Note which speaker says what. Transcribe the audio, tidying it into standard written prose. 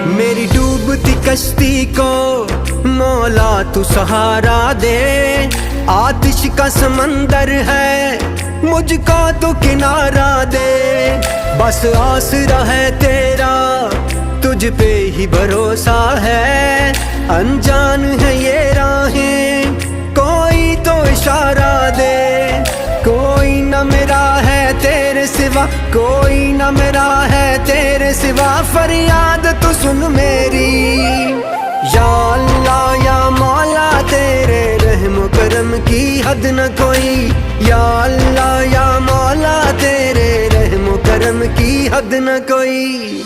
Speaker 1: मेरी डूबती कश्ती को मौला तू सहारा दे। आतिश का समंदर है मुझको तो किनारा दे। बस आसरा है तेरा तुझ पे ही भरोसा है। अनजान है ये राहें कोई तो इशारा दे। कोई न मेरा है तेरे सिवा, कोई न मेरा है तेरे सिवा। फरियाद तू सुन मेरी या अल्लाह या मौला, तेरे रहम करम की हद न कोई। या अल्लाह या मौला, तेरे रहम करम की हद न कोई।